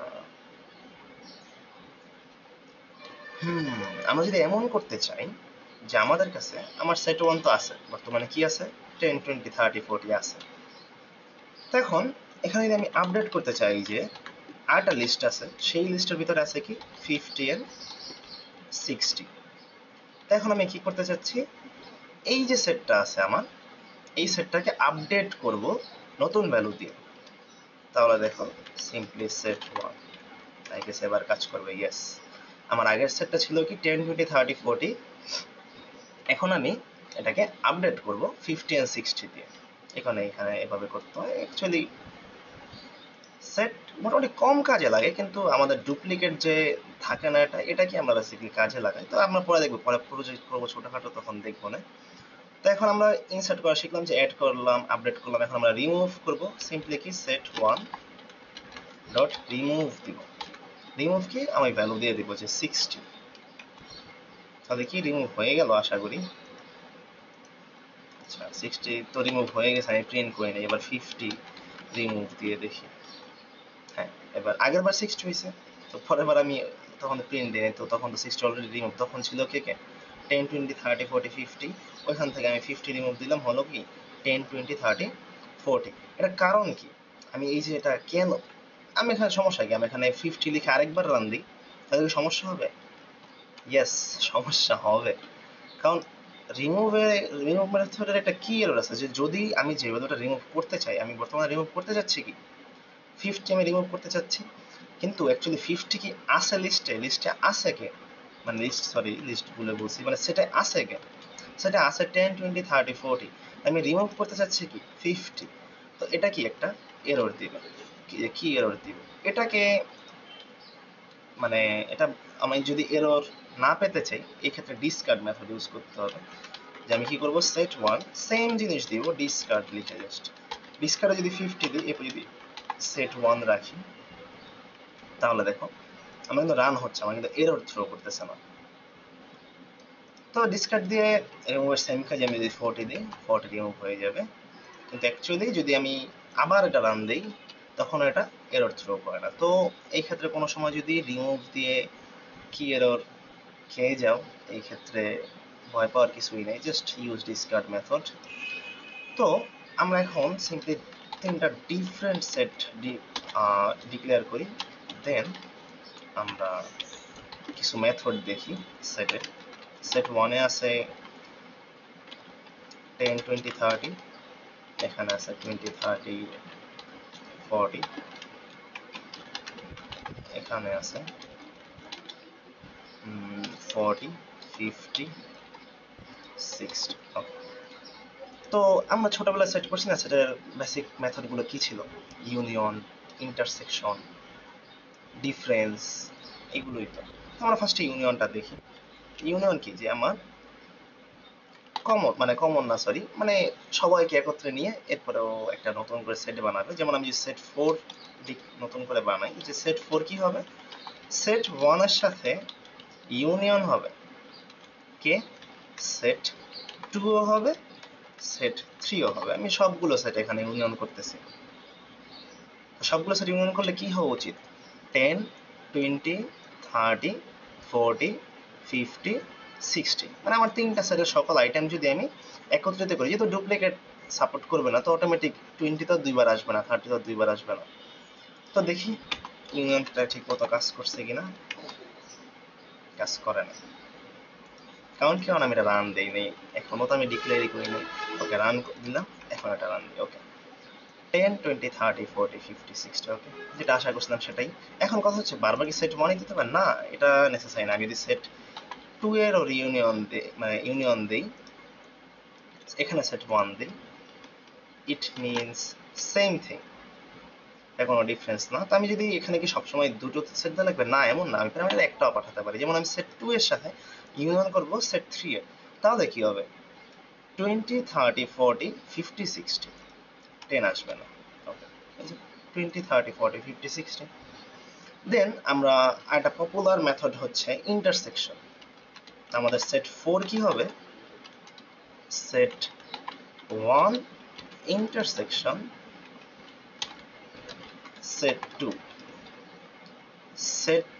[SPEAKER 1] আমরা যদি এমন করতে চাই যে আমাদের কাছে আমার সেট 1 তো আছে, বর্তমানে কি আছে 10 20 30 40 আছে, তো এখন এখানে যদি আমি আপডেট করতে চাই যে আরেকটা লিস্ট আছে, সেই লিস্টের ভিতরে আছে কি 50 and 60, তো এখন আমি কি করতে চাচ্ছি, এই যে সেটটা আছে আমার, এই সেটটাকে আপডেট করব নতুন ভ্যালু দিয়ে, তাহলে দেখো সিম্পলি সেট 1, আই গেস এবার কাজ করবে, ইয়েস, আমার আগের সেটটা ছিল কি 10 20 30 40, এখন আমি এটাকে আপডেট করব 50 and 60 দিয়ে, এখানে এভাবে করতে হয় অ্যাকচুয়ালি, সেট মোটামুটি কম কাজে লাগে, কিন্তু আমাদের ডুপ্লিকেট যে থাকে না এটা কি আমরা বেসিক্যালি কাজে লাগাই, তো আমরা পরে দেখবো, পরে প্রজেক্ট করবো ছোটখাটো, তখন দেখবো না। তো এখন আমরা ইনসার্ট করা শিখলাম, যে অ্যাড করলাম, আপডেট করলাম, এখন আমরা রিমুভ করব, সিম্পলি কি সেট 1 ডট রিমুভ দিব, রিমুভ কি আমি ভ্যালু দিয়ে দিব যে 60, তাহলে কি রিমুভ হয়ে গেল আশা করি, আচ্ছা 60 তো রিমুভ হয়ে গেছে, আমি প্রিন্ট করি না, এবার 50 রিমুভ দিয়ে দেখি, হ্যাঁ এবার আগের বার 60 হয়েছে, তো পরের বার আমি তখন প্রিন্ট দিই, তো তখন তো 60 অলরেডি রিমুভ, তখন ছিল কে 10 20 30 40 50, ওইখান থেকে আমি 50 রিমুভ দিলাম, হলো কি 10 20 30 40। এটা কারণ কি, আমি এই যে এটা কেন, আমি এখানে সমস্যা কি, আমি এখানে 50 লিখে আরেকবার রান দিই, তাহলে কি সমস্যা হবে, ইয়েস সমস্যা হবে, কারণ রিমুভ মেথডের একটা কি এরর আছে, যে যদি আমি যে ভ্যালুটা রিমুভ করতে চাই, আমি বর্তমানে রিমুভ করতে যাচ্ছি কি 50 আমি রিমুভ করতে চাচ্ছি, কিন্তু অ্যাকচুয়ালি 50 কি আছে লিস্টে আছে কে, মানে লিস্ট বলে বলছি, মানে সেটা আছে কে, সেটা আছে 10 20 30 40, আমি রিমুভ করতে চাচ্ছি কি 50, তো এটা কি একটা এরর দিবে, কি এরর দিবে এটাকে, মানে এটা আমি যদি এরর না পেতে চাই, এই ক্ষেত্রে ডিসকার্ড মেথড ইউজ করতে হবে, যে আমি কি করব সেট 1 সেম জিনিস দিব, ডিসকার্ড লিখে জাস্ট, ডিসকার্ডে যদি 50 দিই, এরপর যদি সেট 1 রাখি, তাহলে দেখো আমার কিন্তু রান হচ্ছে, আমার কিন্তু এরর থ্রো করতেছে না, তো ডিসকার্ড দিয়ে রিমুভের সেম কাজ, আমি যদি 40 দিই 40 রিমুভ হয়ে যাবে, কিন্তু অ্যাকচুয়ালি যদি আমি আবার এটা রান দিই, তখন এটা এরর থ্রো করে না, তো এই ক্ষেত্রে কোনো সময় যদি রিমুভ দিয়ে কি এরর খেয়ে যাও, এই ক্ষেত্রে ভয় পাওয়ার কিছুই নেই, জাস্ট ইউজ ডিসকার্ড মেথড। তো আমরা এখন সিম্পলি তিনটা ডিফারেন্ট সেট ডিক্লেয়ার করি, দেন আমরা কিছু মেথড দেখি সেটে, সেট 1 এ আছে 10 20 30, এখানে আছে 20 30 40, এখানে আছে 40 50 60, ওকে। তো আমরা ছোটবেলায় সেট করছি না, সেটার বেসিক মেথডগুলো কি ছিল, ইউনিয়ন, ইন্টারসেকশন, ডিফারেন্স, এগুলোই তো, আমরা ফার্স্টে ইউনিয়নটা দেখি, ইউনিয়ন কি, যে আমার কমন না সরি, মানে সবাইকে একত্রে নিয়ে এরপরেও একটা নতুন করে সেট বানাবে, যেমন আমি যে সেট 4 নতুন করে বানাই, যে সেট 4 কি হবে, সেট 1 এর সাথে ইউনিয়ন হবে কে, সেট 2 ও হবে, সেট 3ও হবে। আমি সবগুলো সেট এখানে ইউনিয়ন করতেছি। সবগুলো সেট ইউনিয়ন করলে কি হওয়া উচিত? 10, 20, 30, 40, 50, 60, মানে আমার তিনটা সেটের সকল আইটেম যদি আমি একত্রিত করি, যেহেতু ডুপ্লিকেট সাপোর্ট করবে না, তো অটোমেটিক 20 তো দুইবার আসবে না, 30 তো দুইবার আসবে না। তো দেখি ইউনিয়নটা ঠিক মতো কাজ করছে কিনা। কাজ করে না, কারণ আমি এটা রান দেই নেই এখনো, তো আমি ডিক্লেয়ারই করি নাই। ওকে, রান দিলাম, এখন এটা রান দিই। ওকে, 10, 20, 30, 40, 50, 60, ওকে, যেটা আশা করছিলাম সেটাই। এখন কথা হচ্ছে বারবার কি সেট 1 দিতে হবে? না, এটা নেসেসারি না। আমি যদি সেট 2 এর ওর ইউনিয়ন দিই, মানে ইউনিয়ন দিই, এখানে সেট 1 দিই, ইট মিনস সেম থিং, এটা কোনো ডিফারেন্স না। তো আমি যদি এখানে কি সবসময় দুটো সেট দেওয়া লাগবে? না, এমন না। আমি একটাও পাঠাতে পারি। যেমন আমি সেট 2 এর সাথে ইউনিয়ন করব সেট 3 এর, তাহলে কি হবে? 20, 30, 40, 50, 60, 10 আসবে না। ওকে, 20, 30, 40, 50, 60। দেন আমরা একটা পপুলার মেথড হচ্ছে ইন্টারসেকশন। আমাদের সেট 4 কি হবে? Set 1 intersection set 2। সেট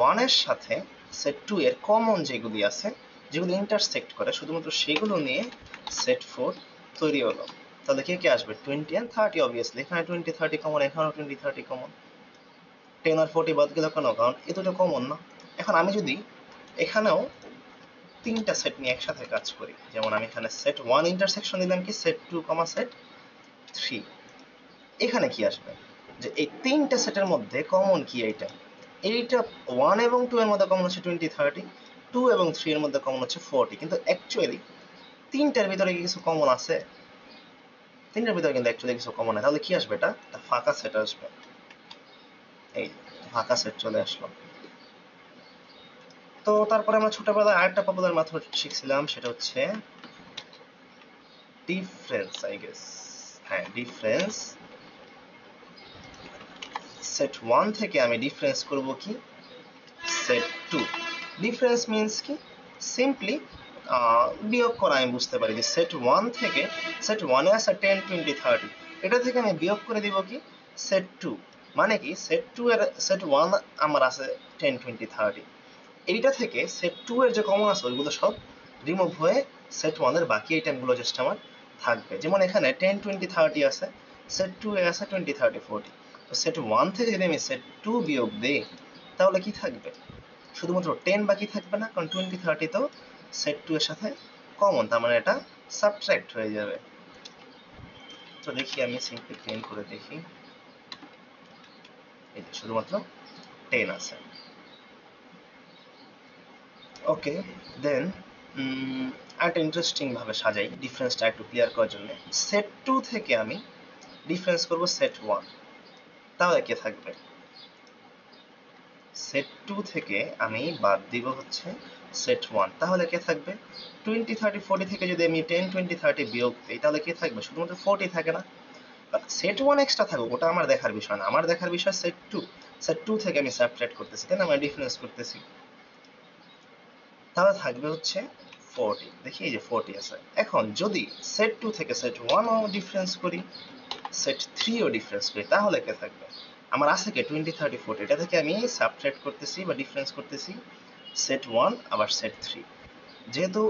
[SPEAKER 1] 1 এর সাথে সেট 2 এর কমন যেগুলি আছে, যেগুলো ইন্টারসেক্ট করে, শুধুমাত্র সেগুলো নিয়ে সেট 4 তৈরি হলো। তাহলে কে কে আসবে? 20 and 30 অবভিয়াসলি। এখানে 20, 30 কমন, এখানেও 20, 30 কমন। 10 আর 40 বাদ গেল কেন? কারণ এ দুটো কমন না। এখন আমি যদি এখানেও তিনটা সেট নিয়ে একসাথে কাজ করি, যেমন আমি এখানে সেট 1 ইন্টারসেকশন দিলাম কি সেট 2, সেট 3, এখানে কি আসবে? যে এই তিনটা সেটের মধ্যে কমন কি এইটা? এইটা 1 এবং 2 এর মধ্যে কমন হচ্ছে 20, 30, 2 এবং 3 এর মধ্যে কমন হচ্ছে 40, কিন্তু অ্যাকচুয়ালি তিনটার ভিতরে কি কিছু কমন আছে? তিনটার ভিতরে কিন্তু অ্যাকচুয়ালি কিছু কমন নাই। তাহলে কি আসবে? এটা ফাঁকা সেট আসবে। এই ফাঁকা সেট চলে আসলো। তো তারপরে আমরা ছোটবেলায় আরেকটা পপুলার মেথড শিখছিলাম, সেটা হচ্ছে ডিফারেন্স, আই গেস। হ্যাঁ, ডিফারেন্স। সেট 1 থেকে আমি ডিফারেন্স করব কি সেট 2। ডিফারেন্স মিন্স কি? সিম্পলি বিয়োগ করা। আমি বুঝতে পারি যে সেট 1 থেকে সেট 1 এ আছে 10, 20, 30, এটা থেকে আমি বিয়োগ করে দিব কি সেট 2। মানে কি সেট 2 এর সেট 1 আমার আছে 10, 20, 30, এইটা থেকে সেট 2 এর যে কমন আছে ওইগুলো সব রিমুভ হয়ে সেট 1 এর বাকি আইটেমগুলো জাস্ট আমার থাকবে। যেমন এখানে 10, 20, 30 আছে, সেট 2 এ আছে 20, 30, 40। তো সেট 1 থেকে যদি আমি সেট 2 বিয়োগ দেই, তাহলে কি থাকবে? শুধুমাত্র 10 বাকি থাকবে না, কারণ 20, 30 তো সেট 2 এর সাথে কমন, তার মানে এটা সাবট্রাক্ট হয়ে যাবে। তো দেখি আমি সিম্পলি ক্লিন করে দেখি, এই যে শুধুমাত্র 10 আছে। ওকে, দেন আরেকটা ইন্টারেস্টিং ভাবে সাজাই ডিফারেন্সটা একটু ক্লিয়ার করার জন্য। সেট 2 থেকে আমি ডিফারেন্স করব সেট 1, তাহলে কে থাকবে? সেট 2 থেকে আমি বাদ দিব হচ্ছে সেট 1, তাহলে কে থাকবে? 20, 30, 40 থেকে যদি আমি 10, 20, 30 বিয়োগ দিই, তাহলে কে থাকবে? শুধুমাত্র 40 থাকে না? সেট 1 এক্সট্রা থাকুক, ওটা আমার দেখার বিষয় না। আমার দেখার বিষয় সেট 2। সেট 2 থেকে আমি সাবট্রাক্ট করতেছি, তাই না? আমি ডিফারেন্স করতেছি, তাহলে থাকবে হচ্ছে 40। দেখি এই যে 40 আছে। এখন যদি সেট 2 থেকে সেট 1 ও ডিফারেন্স করি, সেট 3 ও ডিফারেন্স করি, তাহলে কে থাকবে? আমার আছে কে 20, 30, 40, এটা থেকে আমি সাবট্রাক্ট করতেছি বা ডিফারেন্স করতেছি সেট 1 আবার সেট 3। যেহেতু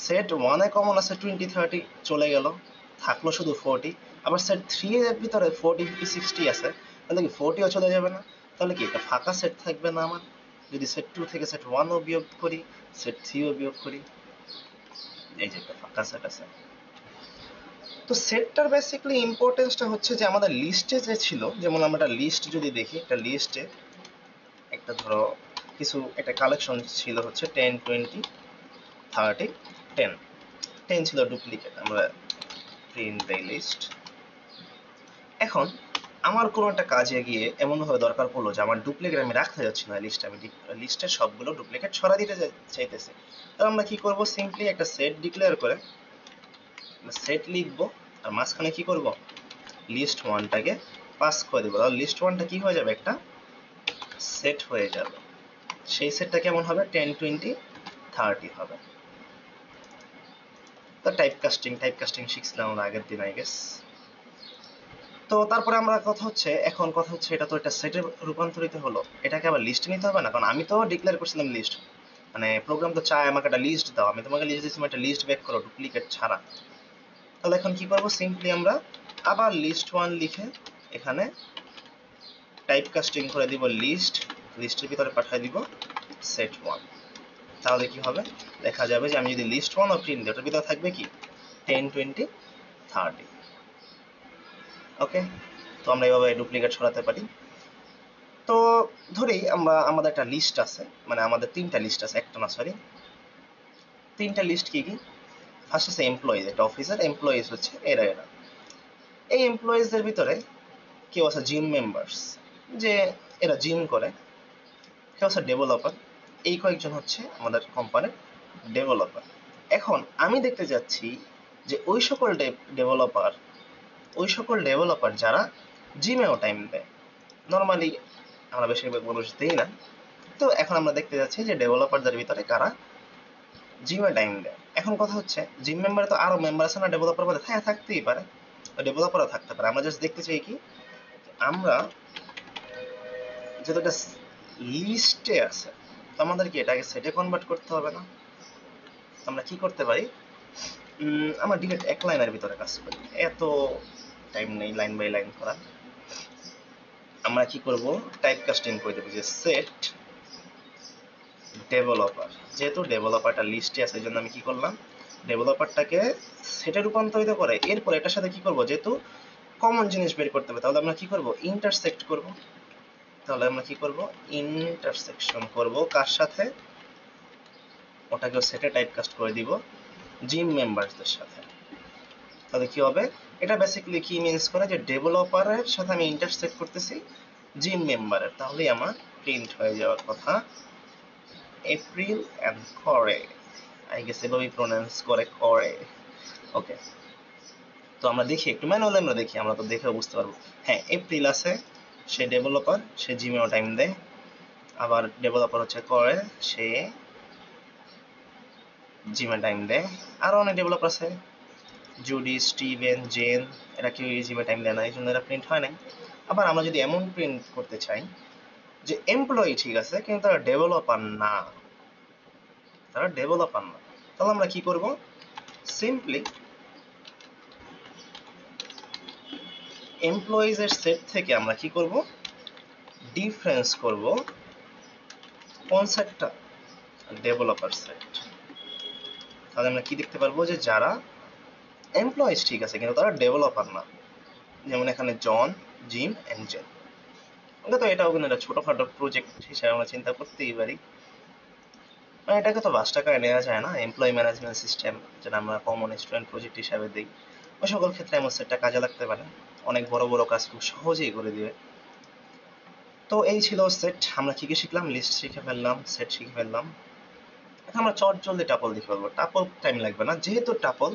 [SPEAKER 1] সেট 1 এ কমন আছে 20, 30, চলে গেল, থাকলো শুধু 40। আবার সেট 3 এর ভিতরে 40, 50, 60 আছে, তাহলে কি 40 ও চলে যাবে না? তাহলে কি এটা ফাঁকা সেট থাকবে না আমার? যদি সেট 2 থেকে সেট 1 ও বিয়োগ করি, সেট 3 ও বিয়োগ করি, এই যে একটা ফাঁকা সেট আছে। তো সেটটার বেসিক্যালি ইম্পর্টেন্সটা হচ্ছে যে আমাদের লিস্টে যে ছিল, যেমন আমরা একটা লিস্ট যদি দেখি, একটা লিস্টে একটা ধরো কিছু একটা কালেকশন ছিল হচ্ছে 10, 20, 30, 10। 10 ছিল ডুপ্লিকেট, আমরা প্রিন্ট দেই লিস্ট। এখন আমার কোনো একটা কাজে গিয়ে এমন ভাবে দরকার পড়লো যে আমার ডুপ্লিকেট আমি রাখতে যাচ্ছি না লিস্টে, আমি লিস্টের সবগুলো ডুপ্লিকেট সরা দিতে চাইতেছি। তাহলে আমরা কি করব? সিম্পলি একটা সেট ডিক্লেয়ার করে সেট লিখবো, আর মাঝখানে কি করব? লিস্ট 1টাকে পাস করে দেবো। তাহলে লিস্ট 1টা কি হয়ে যাবে? একটা সেট হয়ে যাবে। সেই সেটটা কেমন হবে? 10, 20, 30 হবে। তো তো টাইপ কাস্টিং শিখছিলাম আমরা আগের দিন আই গেস। তো তারপরে আমরা কথা হচ্ছে এটা তো একটা সেটে রূপান্তরিত হলো, এটাকে আবার লিস্টে নিতে হবে না? কারণ আমি তো ডিক্লেয়ার করছিলাম লিস্ট, মানে প্রোগ্রাম তো চায় আমাকে একটা লিস্ট দাও, আমি তোমাকে লিস্ট দিচ্ছি, একটা লিস্ট ব্যাক করো ডুপ্লিকেট ছাড়া। তাহলে এখন কি করবো, সিম্পলি আমরা আবার লিস্ট ওয়ান লিখে এখানে টাইপ কাস্টিং করে দিব লিস্টের ভিতরে পাঠিয়ে দিব সেট ওয়ান। তাহলে কি হবে, দেখা যাবে যে আমি যদি লিস্ট ওয়ান ও প্রিন্ট দিই, ওটার ভিতরে থাকবে কি 10, 20, 30। ওকে, তো আমরা এইভাবে ডুপ্লিকেট ছড়াতে পারি। তো ধরি আমাদের একটা লিস্ট আছে, মানে আমাদের তিনটা লিস্ট আছে, একটা না সরি, তিনটা লিস্ট কি কি? ফার্স্ট আছে এমপ্লয়িজ, একটা অফিসার এমপ্লয়িজ হচ্ছে এরা। এই এমপ্লয়িজদের ভিতরে কেউ আছে জিম মেম্বার্স, যে এরা জিম করে, কেউ আছে ডেভেলপার, এই কয়েকজন হচ্ছে আমাদের কোম্পানির ডেভেলপার। এখন আমি দেখতে যাচ্ছি যে ওই সকল ডেভেলপার যারা জিমেও টাইম দেয়। নর্মালি আমরা বেশিরভাগ মানুষ দিই না, তো এখন আমরা দেখতে যাচ্ছি যে ডেভেলপারদের ভিতরে কারা জিমে টাইম দেয়। এখন কথা হচ্ছে জিম মেম্বারে তো আরো মেম্বার আছে না ডেভেলপার মধ্যে? হ্যাঁ, থাকতেই পারে, ডেভেলপারও থাকতে পারে। আমরা জাস্ট দেখতে চাই কি, আমরা যেটা লিস্টে আছে, তো আমাদের কি এটাকে সেটে কনভার্ট করতে হবে না? আমরা কি করতে পারি, আমরা ডিরেক্ট এক লাইনের ভিতরে কাজ করি, এত টাইম নেই লাইন বাই লাইন করা। আমরা কি করব, টাইপ কাস্টিং করে দেবো যে সেট ডেভেলপার, যেহেতু ডেভেলপারটা লিস্টে আছে, এই জন্য আমি কি করলাম, ডেভেলপারটাকে সেটে রূপান্তরিত করে এরপর এটার সাথে কি করব, যেহেতু কমন জিনিস বের করতে হবে, তাহলে আমরা কি করব, ইন্টারসেক্ট করব। তাহলে আমরা কি করব, ইন্টারসেকশন করব কার সাথে, ওটাকেও সেটে টাইপকাস্ট করে দিব জিম মেম্বারসদের সাথে। তাহলে কি হবে, এটা বেসিক্যালি কি মিন্স করে যে ডেভেলপারের সাথে আমি ইন্টারসেক্ট করতেছি জিম মেম্বারের, তাহলেই আমার প্রিন্ট হয়ে যাওয়ার কথা এপ্রিল এন্ড করে, আই গেস এভাবেই প্রোনাউন্স করে। ওকে, তো আমরা দেখি একটু ম্যানুয়ালি, আমরা দেখি, আমরা তো দেখেও বুঝতে পারবো। হ্যাঁ, এপ্রিল আছে, সে ডেভেলপার, সে জিমেও টাইম দেয়। আবার ডেভেলপার হচ্ছে করে, সে জিমে টাইম দেয়। আরো অনেক ডেভেলপার আছে, জুডি, স্টিভেন, জেন, এরা কেউ জিমে টাইম দেয় না, এই জন্য এরা প্রিন্ট হয় নাই। আবার আমরা যদি এমন প্রিন্ট করতে চাই যে এমপ্লয়ি ঠিক আছে কিন্তু তারা ডেভেলপার না, তাহলে আমরা কি করব, সিম্পলি এমপ্লয়িজ এর সেট থেকে আমরা কি করব, ডিফারেন্স করব কোন সেটটা, ডেভেলপার সেট। তাহলে আমরা কি দেখতে পারবো, যে যারা এমপ্লয়িজ ঠিক আছে কিন্তু তারা ডেভেলপার না, যেমন এখানে জন, জিম এন্ড জেন। তো এটাও কিন্তু একটা ছোটখাটো প্রজেক্ট হিসেবে আমরা চিন্তা করতেই পারি, এটাকে তো বাস টাকায় নেওয়া যায় না। এমপ্লয়ি ম্যানেজমেন্ট সিস্টেম যেটা আমরা কমন স্টুডেন্ট প্রজেক্ট হিসাবে দিই, ওই সকল ক্ষেত্রে এমন সেটটা কাজে লাগতে পারে, অনেক বড় বড় কাজ খুব সহজেই করে দিবে। তো এই ছিল সেট, আমরা কি কি শিখলাম, লিস্ট শিখে ফেললাম, সেট শিখে ফেললাম। এখন আমরা চট জলদি টাপল লিখে ফেলবো, টাপল টাইম লাগবে না, যেহেতু টাপল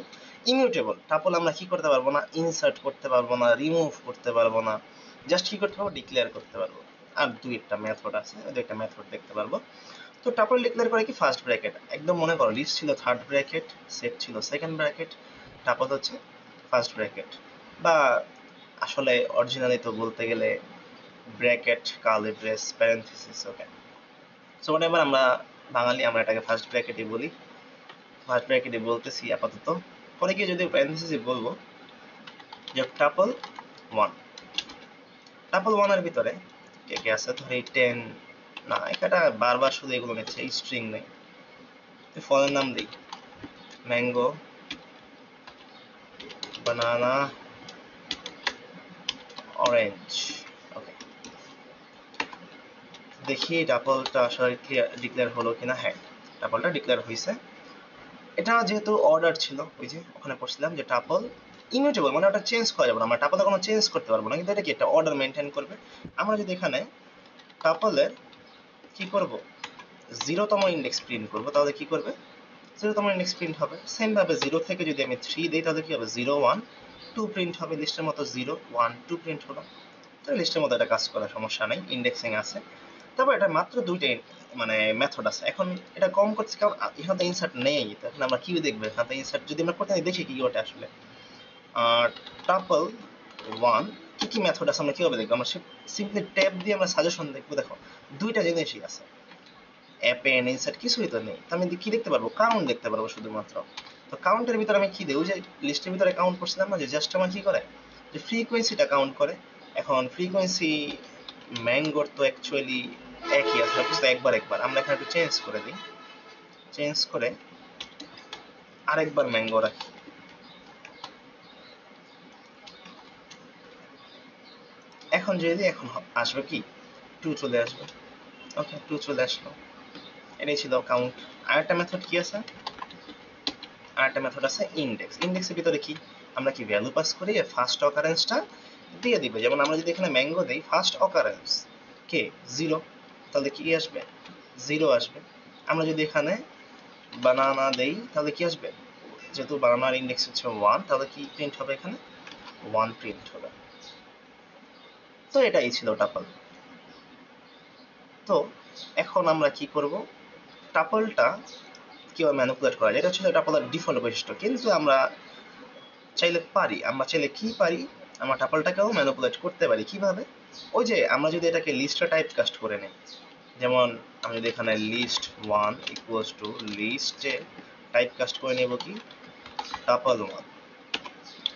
[SPEAKER 1] ইমিউটেবল। টাপল আমরা কি করতে পারবো না, ইনসার্ট করতে পারবো না, রিমুভ করতে পারবো না, জাস্ট কি করতে পারবো, ডিক্লেয়ার করতে পারবো। আর দুই একটা মেথড আছে, ওই দুইটা মেথড দেখতে পারবো। তো টাপল ডিক্লেয়ার করে কি, ফার্স্ট ব্র্যাকেট, একদম মনে করো লিস্ট ছিল থার্ড ব্র্যাকেট, সেট ছিল সেকেন্ড ব্র্যাকেট, টাপল হচ্ছে ফার্স্ট ব্র্যাকেট, বা আসলে অরিজিনালি তো বলতে গেলে ব্র্যাকেট, কার্লি ব্রেস, প্যারেনথেসিস। ওকে, সো এবার আমরা বাঙালি, আমরা এটাকে ফার্স্ট ব্র্যাকেটই বলি, ফার্স্ট ব্র্যাকেটই বলতেছি আপাতত। পরে গিয়ে যদি প্যারেনথেসিস বলবো যে টাপল ওয়ান, টাপল ওয়ানের ভিতরে কে কে আছে, ধরি 10, না এটা বারবার শুধু এগুলো নিচ্ছে, স্ট্রিং নেই, ফলের নাম দিই ম্যাঙ্গো, বানানা, অরেঞ্জ। ওকে, দেখি টাপলটা আসলে ডিক্লেয়ার হলো কিনা। হ্যাঁ, টাপলটা ডিক্লেয়ার হয়েছে। এটা যেহেতু অর্ডার ছিল, ওই যে ওখানে পড়ছিলাম যে টাপল ইমিউটেবল, মানে ওটা চেঞ্জ করা যাবে না, আমরা টাপলে কোনো চেঞ্জ করতে পারবো না, কিন্তু এটা কি একটা অর্ডার মেনটেন করবে। আমরা যদি এখানে টাপলের কি করব, 0তম ইন্ডেক্স প্রিন্ট করব, তাহলে কি করবে, 0তম ইন্ডেক্স প্রিন্ট হবে। সেম ভাবে 0 থেকে যদি আমি 3 দিই, তাহলে কি হবে, 0, 1, 2 প্রিন্ট হবে, লিস্টের মতো 0, 1, 2 প্রিন্ট হলো। তো লিস্টের মতো এটা কাজ করার সমস্যা নেই, ইন্ডেক্সিং আছে। তারপর এটা মাত্র দুইটাই মানে মেথড আছে। এখন এটা কম করছে কারণ এখানে তো ইনসার্ট নেই, তো এখন আমরা কি দেখবো এখানে তো ইনসার্ট যদি আমরা কোথায় দেখি কি ওটা আসলে টাপল ওয়ান কি কি মেথড আছে আমরা কিভাবে দেখবো? আমরা সিম্পলি ট্যাব দিয়ে আমরা সাজেশন দেখবো। দেখো দুইটা জিনিসই আছে, অ্যাপেন্ড ইনসার্ট কিছুই তো নেই। তো আমি কি দেখতে পারবো? কাউন্ট দেখতে পারবো শুধুমাত্র। তো কাউন্টের ভিতরে আমি কি দেবো? যে লিস্টের ভিতরে কাউন্ট করছিলাম না, যে জাস্ট আমার কি করে যে ফ্রিকোয়েন্সিটা কাউন্ট করে। এখন ফ্রিকোয়েন্সি ম্যাঙ্গোর তো অ্যাকচুয়ালি একই আছে, বুঝতে একবার একবার আমরা এখানে একটু চেঞ্জ করে দিই, চেঞ্জ করে আরেকবার ম্যাঙ্গো রাখি। এখন যদি এখন আসবে কি 2 চলে আসবে। ওকে 2 চলে আসলো, এটাই ছিল কাউন্ট। আরেকটা মেথড কি আছে? আরেকটা মেথড আছে ইন্ডেক্স। ইন্ডেক্সের ভিতরে কি আমরা কি ভ্যালু পাস করি, ফার্স্ট অকারেন্সটা দিয়ে দিবে। যেমন আমরা যদি এখানে ম্যাঙ্গো দেই ফার্স্ট অকারেন্স কে 0, তাহলে কি আসবে? 0 আসবে। আমরা যদি এখানে বানানা দেই তাহলে কি আসবে? যেহেতু বানানার ইন্ডেক্স হচ্ছে 1, তাহলে কি প্রিন্ট হবে? এখানে 1 প্রিন্ট হবে। তো এটাই ছিল টাপল। তো এখন আমরা কি করব? টাপলটা কিভাবে ম্যানিপুলেট করা যায়, এটা হচ্ছে টাপলের ডিফল্ট বৈশিষ্ট্য। কিন্তু আমরা চাইলে পারি, আমরা চাইলে কি পারি, আমরা টাপলটাকেও ম্যানিপুলেট করতে পারি। কিভাবে? ওই যে আমরা যদি এটাকে লিস্টে টাইপ কাস্ট করে নিই, যেমন আমি যদি এখানে লিস্ট 1 ইকুয়ালস টু লিস্টে টাইপ কাস্ট করে নেব কি টাপল 1,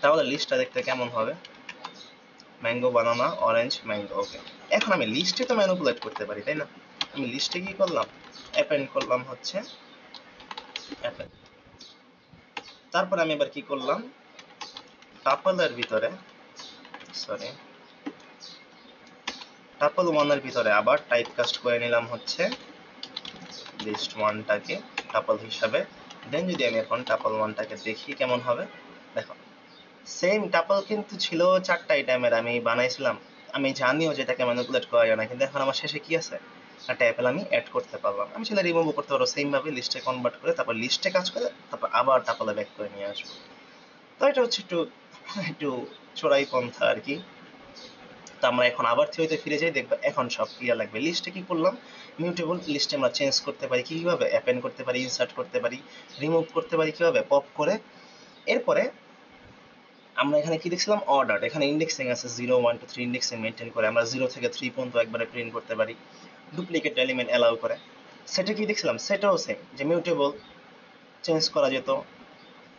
[SPEAKER 1] তাহলে লিস্টটা দেখতে কেমন হবে? ম্যাঙ্গো বানানা অরেঞ্জ ম্যাঙ্গো। ওকে, এখন আমি লিস্টে তো ম্যানিপুলেট করতে পারি, তাই না? আমি লিস্টে কি করলাম? অ্যাপেন্ড করলাম হচ্ছে অ্যাপেন্ড। তারপর আমি এবার কি করলাম? টাপলের ভিতরে সরি টাপল 1 এর ভিতরে আবার টাইপ কাস্ট করে নিলাম হচ্ছে লিস্ট 1টাকে টাপল হিসাবে। দেন যদি আমি এখন টাপল 1টাকে দেখি কেমন হবে, দেখো সেম টাপল কিন্তু ছিল 4টা আইটেমের আমি বানাইছিলাম। আমি জানিও যে এটাকে ম্যানিপুলেট করা যায় না, কিন্তু এখন আমার শেষে কি আছে? একটা ট্যাপল আমি অ্যাড করতে পারলাম। আমি সেটা রিমুভ করতে পারবো সেম ভাবে, লিস্টে কনভার্ট করে তারপর লিস্টে কাজ করে তারপর আবার টাপলে ব্যাক করে নিয়ে আসবো। তো এটা হচ্ছে একটু একটু চোরাই পন্থা আর কি। তো আমরা এখন আবার থিওরিতে ফিরে যাই, দেখবো এখন সব ক্লিয়ার লাগবে। লিস্টে কি করলাম? মিউটেবল লিস্টে আমরা চেঞ্জ করতে পারি কিভাবে? অ্যাপেন্ড করতে পারি, ইনসার্ট করতে পারি, রিমুভ করতে পারি কিভাবে? পপ করে। এরপরে আমরা এখানে কি দেখছিলাম? অর্ডার। এখানে ইন্ডেক্সিং আছে 0 1 2 3 ইন্ডেক্সিং মেনটেন করে আমরা 0 থেকে 3 পর্যন্ত একবারে প্রিন্ট করতে পারি, ডুপ্লিকেট এলিমেন্ট অ্যালাউ করে। সেটা কি দেখছিলাম? সেটাও সেম, যে মিউটেবল চেঞ্জ করা যেত।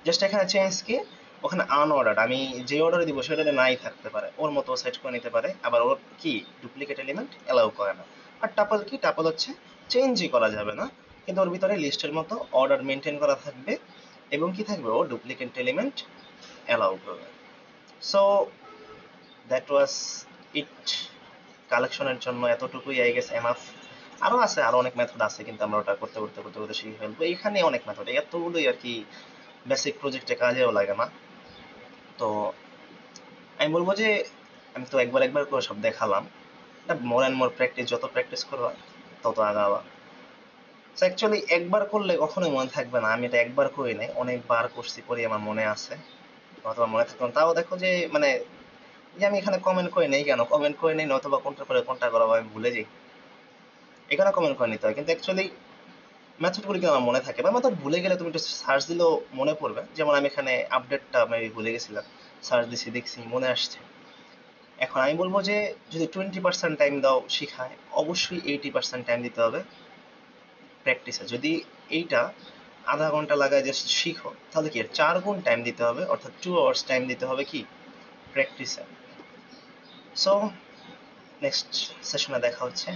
[SPEAKER 1] জাস্ট এখানে চেঞ্জ কি ওখানে আনঅর্ডার, আমি যে অর্ডারে দিব সেটা নাই থাকতে পারে, ওর মতো সেট করে নিতে পারে। আবার ওর কি ডুপ্লিকেট এলিমেন্ট অ্যালাউ করে না। আর টাপল কি? টাপল হচ্ছে চেঞ্জই করা যাবে না, কিন্তু ওর ভিতরে লিস্টের মতো অর্ডার মেনটেন করা থাকবে এবং কি থাকবে? ও ডুপ্লিকেট এলিমেন্ট অ্যালাউ করবে। সো দ্যাট ওয়াজ ইট। কালেকশনের জন্য এতটুকুই আই গেস এনাফ। আরো আছে, আরো অনেক মেথড আছে, কিন্তু আমরা ওটা করতে করতে করতে করতে শিখে ফেলবো। এখানে অনেক মেথড, এতগুলোই আর কি বেসিক প্রজেক্টে কাজেও লাগে না। তো আমি বলবো যে আমি তো একবার একবার করে সব দেখালাম, মোর অ্যান্ড মোর প্র্যাকটিস, যত প্র্যাকটিস করবা তত আগাবা। অ্যাকচুয়ালি একবার করলে কখনোই মনে থাকবে না। আমি এটা একবার করি নাই, অনেকবার করছি, করি আমার মনে আছে, অথবা মনে থাকতো না। তাও দেখো যে মানে যে আমি এখানে কমেন্ট করে নেই কেন, কমেন্ট করে নেই নতুবা কোনটা করে কোনটা করাবো আমি ভুলে যাই, এখানে কমেন্ট করে নিতে হয়। কিন্তু অ্যাকচুয়ালি মেথডগুলো কিন্তু আমার মনে থাকে, বা মেথড ভুলে গেলে তুমি একটু সার্চ দিলেও মনে পড়বে। যেমন আমি এখানে আপডেটটা মেবি ভুলে গেছিলাম, সার্চ দিছি দেখছি মনে আসছে। এখন আমি বলবো যে যদি 20% টাইম দাও শিখায়, অবশ্যই 80% টাইম দিতে হবে প্র্যাকটিসে। যদি এইটা আধা ঘন্টা লাগায় জাস্ট শিখো, তাহলে কি 4 গুণ টাইম দিতে হবে, অর্থাৎ 2 আওয়ার্স টাইম দিতে হবে কি প্র্যাকটিসে। সো নেক্সট সেশনে দেখা হচ্ছে।